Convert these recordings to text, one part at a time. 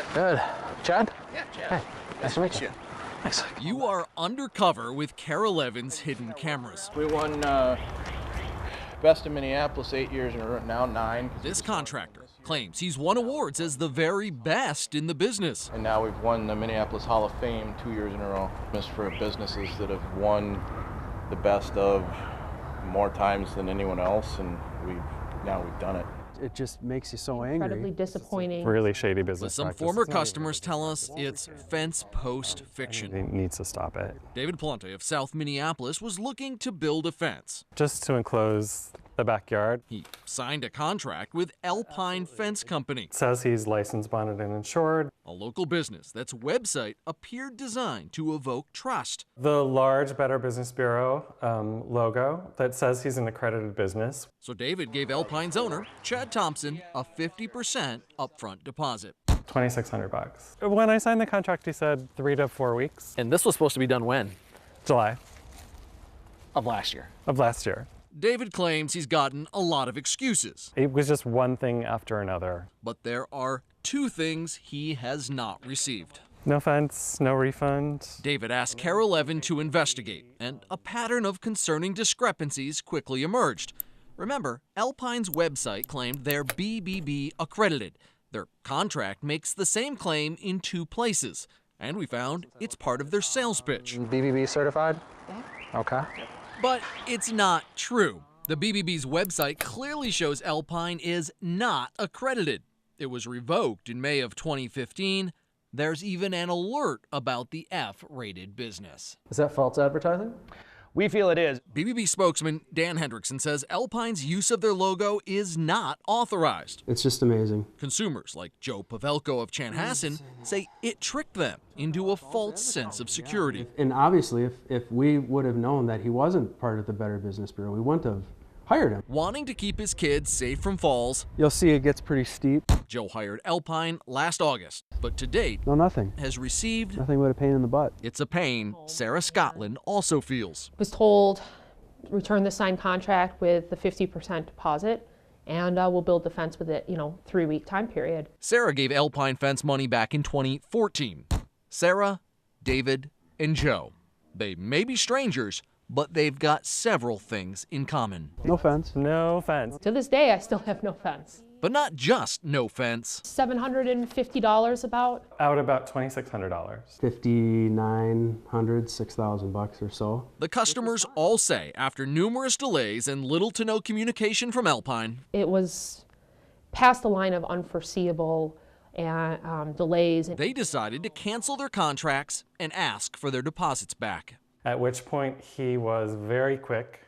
good? Good. Chad? Yeah, Chad. Hey, nice to meet you. Thanks. You are undercover with KARE 11's hidden cameras. We won Best in Minneapolis 8 years in a row, now 9. This contractor claims he's won awards as the very best in the business. And now we've won the Minneapolis Hall of Fame 2 years in a row. Just for businesses that have won the best of more times than anyone else, and now we've done it. It just makes you so angry. Incredibly disappointing. Really shady But business some practice. former customers tell us it's fence post fiction. He needs to stop it. David Palante of South Minneapolis was looking to build a fence. Just to enclose the backyard. He signed a contract with Alpine Fence Company, It says he's licensed, bonded, and insured. a local business that's website appeared designed to evoke trust. The large Better Business Bureau logo that says he's an accredited business. So David gave Alpine's owner, Chad Thompson, a 50% upfront deposit. $2,600. When I signed the contract, he said 3 to 4 weeks. And this was supposed to be done when? July Of last year. of last year. David claims he's gotten a lot of excuses, It was just one thing after another. but there are 2 things he has not received. No fence, no refund. David asked KARE 11 to investigate, and a pattern of concerning discrepancies quickly emerged. Remember, Alpine's website claimed they're BBB accredited. Their contract makes the same claim in 2 places, and we found it's part of their sales pitch. BBB certified? Okay. But it's not true. The BBB's website clearly shows Alpine is not accredited. It was revoked in May of 2015. There's even an alert about the F-rated business. Is that false advertising? We feel it is. BBB spokesman Dan Hendrickson says Alpine's use of their logo is not authorized. It's just amazing. Consumers like Joe Pavelko of Chanhassen say it tricked them into a false sense of security. And obviously, if we would have known that he wasn't part of the Better Business Bureau, we wouldn't have hired him. Wanting to keep his kids safe from falls, You'll see it gets pretty steep. Joe hired Alpine last August, but to date No, nothing. has received Nothing but a pain in the butt. it's a pain Sarah Scotland also feels. Was told, return the signed contract with the 50% deposit, and we'll build the fence with it, 3-week time period. Sarah gave Alpine Fence money back in 2014. Sarah, David, and Joe. They may be strangers, but they've got several things in common. No fence. No fence. To this day, I still have no fence. But not just no fence. $750 about. Out about $2,600. $5,900, $6,000 or so. The customers all say after numerous delays and little to no communication from Alpine, It was past the line of unforeseeable and delays. they decided to cancel their contracts and ask for their deposits back. At which point he was very quick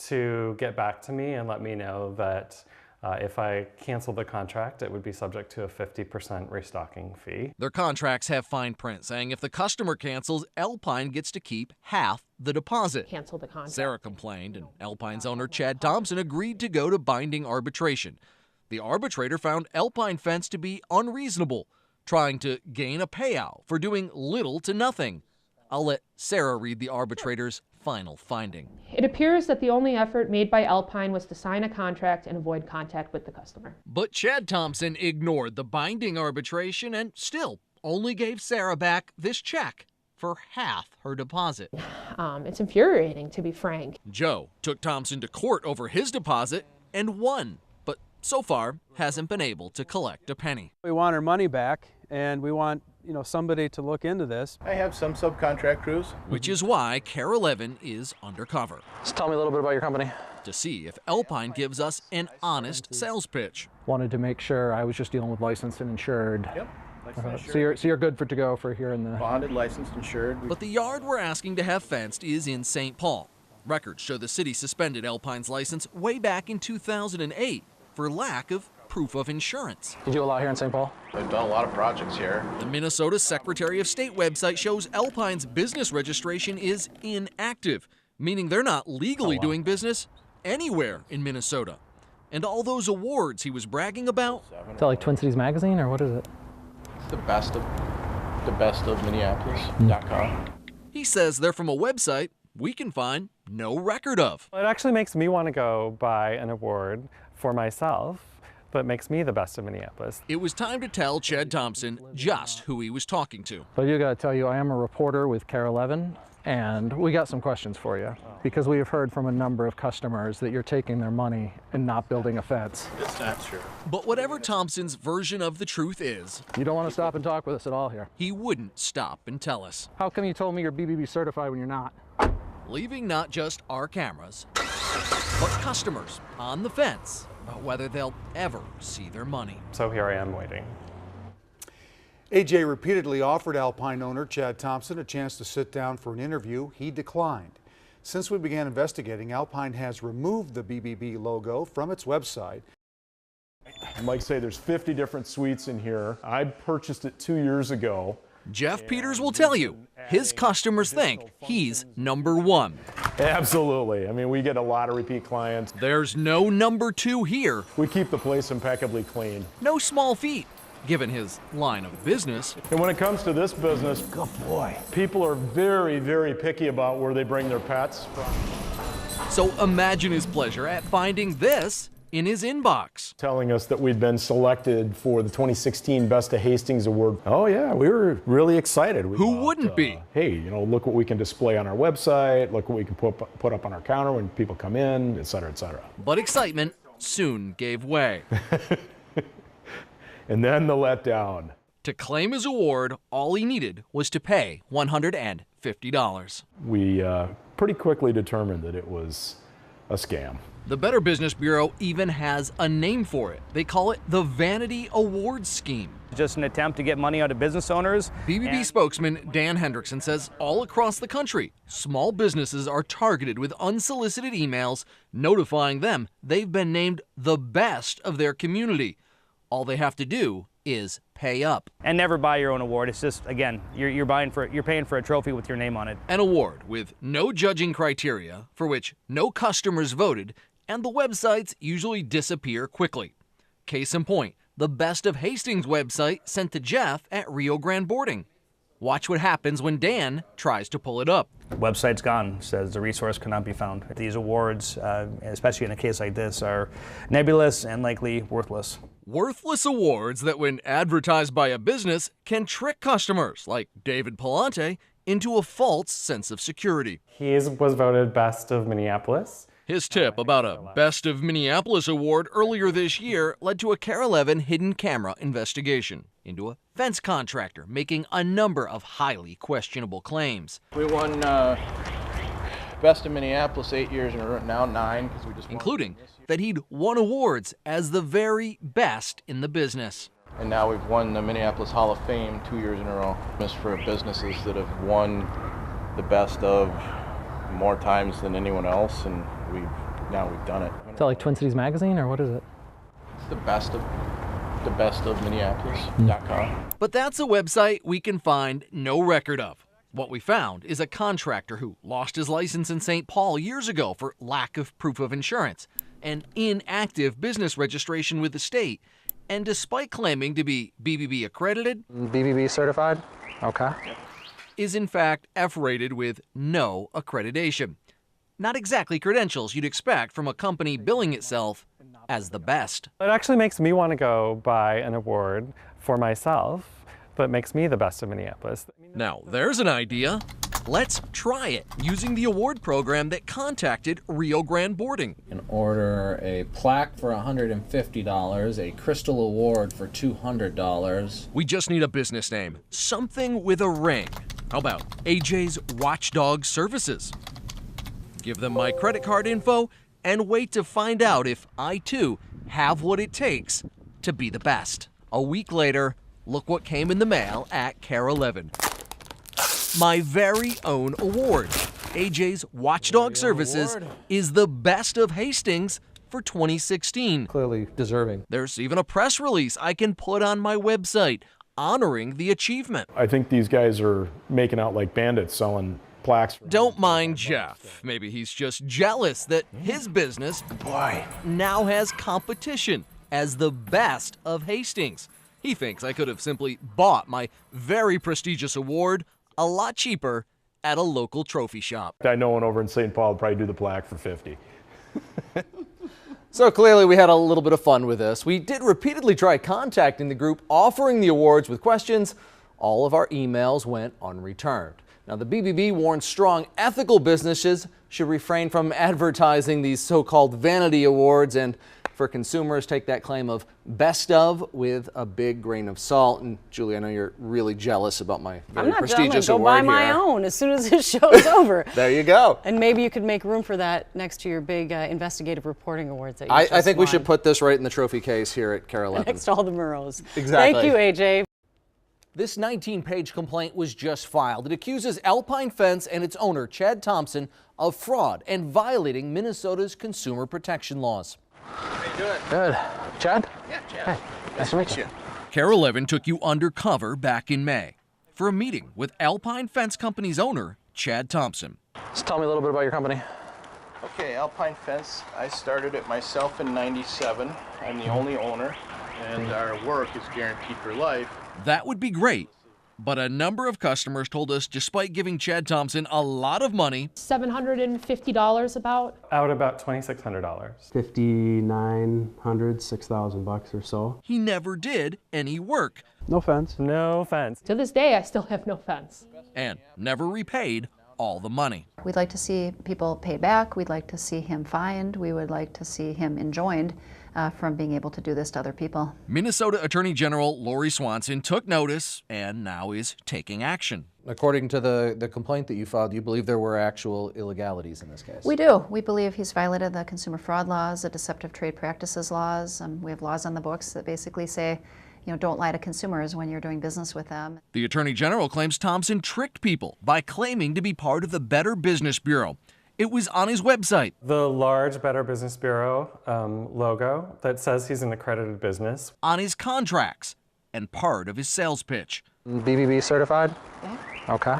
to get back to me and let me know that if I canceled the contract, it would be subject to a 50% restocking fee. Their contracts have fine print saying if the customer cancels, Alpine gets to keep half the deposit. Cancel the contract. Sarah complained, and Alpine's owner Chad Thompson agreed to go to binding arbitration. The arbitrator found Alpine Fence to be unreasonable, trying to gain a payout for doing little to nothing. I'll let Sarah read the arbitrator's final finding. It appears that the only effort made by Alpine was to sign a contract and avoid contact with the customer. But Chad Thompson ignored the binding arbitration and still only gave Sarah back this check for half her deposit. It's infuriating, to be frank. Joe took Thompson to court over his deposit and won, but so far hasn't been able to collect a penny. We want our money back, and we want somebody to look into this. I have some subcontract crews. Which is why KARE 11 is undercover, Just tell me a little bit about your company. to see if Alpine gives us an honest sales pitch. Wanted to make sure I was just dealing with licensed and insured. Yep. Licensed, So you're good to go for here in the. bonded, licensed, insured. But the yard we're asking to have fenced is in St. Paul. Records show the city suspended Alpine's license way back in 2008 for lack of proof of insurance. You do a lot here in St. Paul? I've done a lot of projects here. The Minnesota Secretary of State website shows Alpine's business registration is inactive, meaning they're not legally doing business anywhere in Minnesota. And all those awards he was bragging about, Is that like Twin Cities Magazine or what is it? The best of Minneapolis.com. he says they're from a website we can find no record of. It actually makes me want to go buy an award for myself but makes me the best of Minneapolis. It was time to tell Chad Thompson just who he was talking to. But you gotta tell you, I am a reporter with KARE 11, and we got some questions for you. Because we have heard from a number of customers that you're taking their money and not building a fence. It's not true. But whatever Thompson's version of the truth is, You don't want to stop and talk with us at all here. he wouldn't stop and tell us, How come you told me you're BBB certified when you're not? leaving not just our cameras, but customers on the fence about whether they'll ever see their money. So here I am waiting. AJ repeatedly offered Alpine owner Chad Thompson a chance to sit down for an interview. He declined. Since we began investigating, Alpine has removed the BBB logo from its website. Like I say, there's 50 different suites in here. I purchased it 2 years ago. Jeff Peters will tell you, his customers think he's number one. Absolutely. I mean, we get a lot of repeat clients. There's no number two here. We keep the place impeccably clean. No small feat, given his line of business. And when it comes to this business, good boy, people are very, very picky about where they bring their pets from. So imagine his pleasure at finding this in his inbox. Telling us that we'd been selected for the 2016 Best of Hastings Award. Oh yeah, we were really excited. We Who thought, wouldn't be? Hey, you know, look what we can display on our website, look what we can put up on our counter when people come in, et cetera, et cetera. But excitement soon gave way. And then the letdown. To claim his award, all he needed was to pay $150. We pretty quickly determined that it was a scam. The Better Business Bureau even has a name for it. They call it the Vanity Awards Scheme. Just an attempt to get money out of business owners. BBB spokesman Dan Hendrickson says all across the country, small businesses are targeted with unsolicited emails notifying them they've been named the best of their community. All they have to do is pay up. And never buy your own award. It's just, again, you're paying for a trophy with your name on it. An award with no judging criteria, for which no customers voted, and the websites usually disappear quickly. Case in point, the Best of Hastings website sent to Jeff at Rio Grande Boarding. Watch what happens when Dan tries to pull it up. Website's gone, says the resource cannot be found. These awards, especially in a case like this, are nebulous and likely worthless. Worthless awards that, when advertised by a business, can trick customers like David Palante into a false sense of security. He was voted Best of Minneapolis. His tip about a Best of Minneapolis award earlier this year led to a KARE 11 hidden camera investigation into a fence contractor making a number of highly questionable claims. We won Best of Minneapolis 8 years in a row, now 9, because we just won. Including that he'd won awards as the very best in the business. And now we've won the Minneapolis Hall of Fame 2 years in a row. Just for businesses that have won the best of more times than anyone else, and we've done it. Is that like Twin Cities Magazine, or what is it? It's the best of Minneapolis.com. But that's a website we can find no record of. What we found is a contractor who lost his license in St. Paul years ago for lack of proof of insurance, an inactive business registration with the state, and despite claiming to be BBB accredited, BBB certified? Okay. is in fact F-rated with no accreditation. Not exactly credentials you'd expect from a company billing itself as the best. It actually makes me want to go buy an award for myself, but makes me the best of Minneapolis. Now, there's an idea. Let's try it using the award program that contacted Rio Grande Boarding. And order a plaque for $150, a crystal award for $200. We just need a business name, something with a ring. How about AJ's Watchdog Services? Give them my credit card info and wait to find out if I too have what it takes to be the best. A week later, look what came in the mail at KARE 11. My very own award. AJ's Watchdog Services is the best of Hastings for 2016. Clearly deserving. There's even a press release I can put on my website honoring the achievement. I think these guys are making out like bandits selling plaques. Don't mind Jeff. Maybe he's just jealous that his business now has competition as the best of Hastings. He thinks I could have simply bought my very prestigious award a lot cheaper at a local trophy shop. I know one over in St. Paul would probably do the plaque for $50. So clearly we had a little bit of fun with this. We did repeatedly try contacting the group offering the awards with questions. All of our emails went unreturned. Now the BBB warns strong ethical businesses should refrain from advertising these so-called vanity awards, and for consumers, take that claim of best of with a big grain of salt. And Julie, I know you're really jealous about my very prestigious go award buy my here. own as soon as this show's over. There you go. And maybe you could make room for that next to your big investigative reporting awards that you I think we won. should put this right in the trophy case here at KARE 11. Next to all the Murrows. Exactly. Thank you, AJ. This 19-page complaint was just filed. It accuses Alpine Fence and its owner, Chad Thompson, of fraud and violating Minnesota's consumer protection laws. How you doing? Good. Chad? Yeah, Chad. Hey, nice to meet you. KARE 11 took you undercover back in May for a meeting with Alpine Fence Company's owner, Chad Thompson. Just tell me a little bit about your company. Okay, Alpine Fence, I started it myself in '97. I'm the only owner, and our work is guaranteed for life. That would be great, but a number of customers told us despite giving Chad Thompson a lot of money, $750 about. Out about $2,600. $5,900, $6,000 or so. he never did any work No fence. No offense. To this day, I still have no fence. and never repaid all the money. We'd like to see people paid back. We'd like to see him fined. We would like to see him enjoined from being able to do this to other people. Minnesota Attorney General Lori Swanson took notice and now is taking action. According to the complaint that you filed, you believe there were actual illegalities in this case? We do. We believe he's violated the consumer fraud laws, the deceptive trade practices laws. We have laws on the books that basically say, you know, don't lie to consumers when you're doing business with them. The Attorney General claims Thompson tricked people by claiming to be part of the Better Business Bureau. It was on his website. The large Better Business Bureau logo that says he's an accredited business. On his contracts and part of his sales pitch. BBB certified? Yeah. Okay.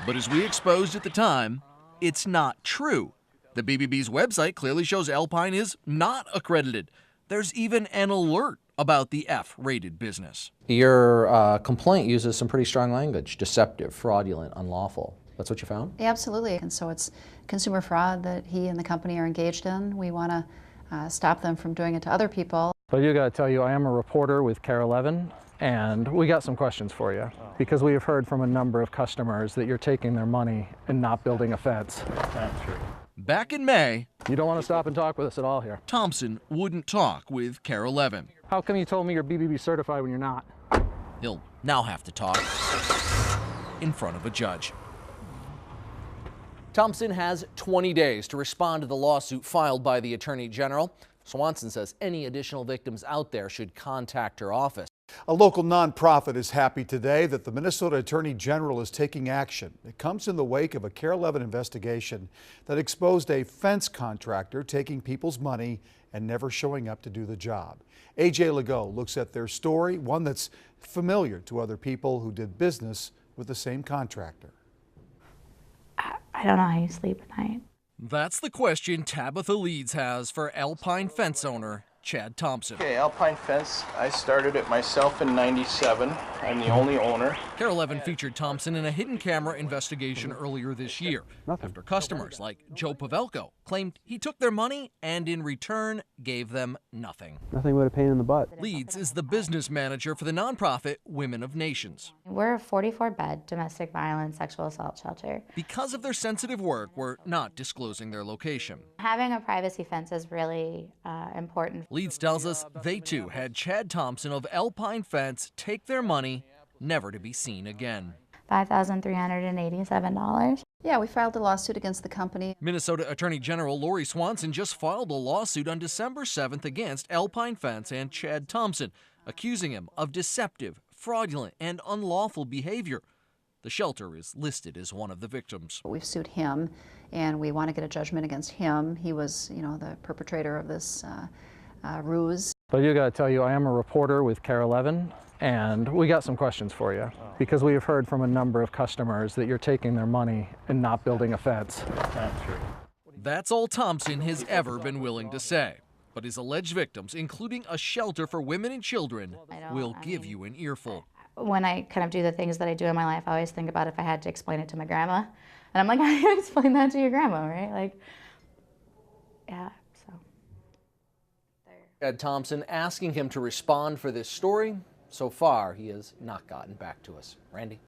But as we exposed at the time, it's not true. The BBB's website clearly shows Alpine is not accredited. There's even an alert about the F-rated business. Your complaint uses some pretty strong language: deceptive, fraudulent, unlawful. That's what you found? Absolutely. And so it's consumer fraud that he and the company are engaged in. We want to stop them from doing it to other people. But you got to tell you, I am a reporter with KARE 11, and we got some questions for you because we have heard from a number of customers that you're taking their money and not building a fence. That's true. Back in May, You don't want to stop and talk with us at all here. Thompson wouldn't talk with KARE 11. How come you told me you're BBB certified when you're not? He'll now have to talk in front of a judge. Thompson has 20 days to respond to the lawsuit filed by the Attorney General. Swanson says any additional victims out there should contact her office. A local nonprofit is happy today that the Minnesota Attorney General is taking action. It comes in the wake of a KARE 11 investigation that exposed a fence contractor taking people's money and never showing up to do the job. AJ Legault looks at their story, one that's familiar to other people who did business with the same contractor. I don't know how you sleep at night. That's the question Tabitha Leeds has for Alpine Fence owner Chad Thompson. Okay, Alpine Fence, I started it myself in '97. I'm the only owner. KARE 11 featured Thompson in a hidden camera investigation earlier this year after customers like Joe Pavelko claimed he took their money and in return gave them nothing. Nothing but a pain in the butt. Leeds is the business manager for the nonprofit Women of Nations. We're a 44-bed domestic violence sexual assault shelter. Because of their sensitive work, we're not disclosing their location. Having a privacy fence is really important. Leeds tells us they too had Chad Thompson of Alpine Fence take their money, never to be seen again. $5,387. Yeah, we filed a lawsuit against the company. Minnesota Attorney General Lori Swanson just filed a lawsuit on December 7th against Alpine Fence and Chad Thompson, accusing him of deceptive, fraudulent, and unlawful behavior. The shelter is listed as one of the victims. We've sued him, and we want to get a judgment against him. He was, you know, the perpetrator of this ruse. But you got to tell you, I am a reporter with KARE 11, and we got some questions for you because we have heard from a number of customers that you're taking their money and not building a fence. That's true. That's all Thompson has ever been willing to say. But his alleged victims, including a shelter for women and children, will give you an earful. When I kind of do the things that I do in my life, I always think about if I had to explain it to my grandma. And I'm like, how do you explain that to your grandma, right? Like, yeah. Chad Thompson asking him to respond for this story. So far, he has not gotten back to us. Randy?